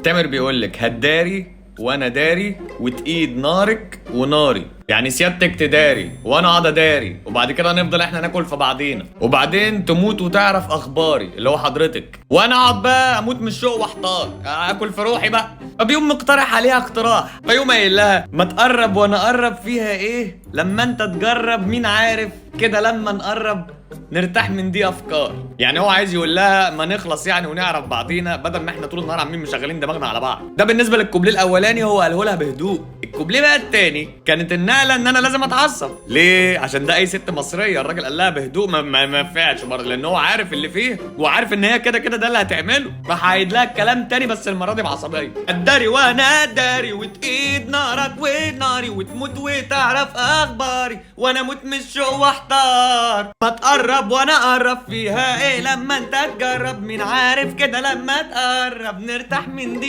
تامر بيقول لك هتداري وانا داري وتقيد نارك وناري، يعني سيادتك تداري وانا اقعد اداري وبعد كده نفضل احنا ناكل في بعضينا وبعدين تموت وتعرف اخباري اللي هو حضرتك، وانا اقعد بقى اموت من الشوق واحتار اكل في روحي بقى. فبيقوم مقترح عليها اقتراح، فيقوم قايل لها ما تقرب وانا اقرب فيها ايه لما انت تجرب، مين عارف كده لما نقرب نرتاح من دي افكار. يعني هو عايز يقول لها ما نخلص يعني ونعرف بعضينا بدل ما احنا طول النهار عاملين مشغلين دماغنا على بعض. ده بالنسبه للكوبليه الاولاني، هو قاله لها بهدوء. الكوبليه بقى التاني كانت النقله ان انا لازم اتعصب ليه، عشان ده اي ست مصريه. الراجل قال لها بهدوء ما ينفعش برضه، لان هو عارف اللي فيه وعارف ان هي كده كده ده اللي هتعمله. راح هيعيد لها الكلام تاني بس المره دي بعصبيه. الداري وانا اداري وتقيد نارك وناري وتموت وتعرف اخباري وانا اموت من الشوق واحتار. ما تقرب وانا اقرب فيها ايه لما انت تجرب، مين عارف كده لما تقرب نرتاح من دي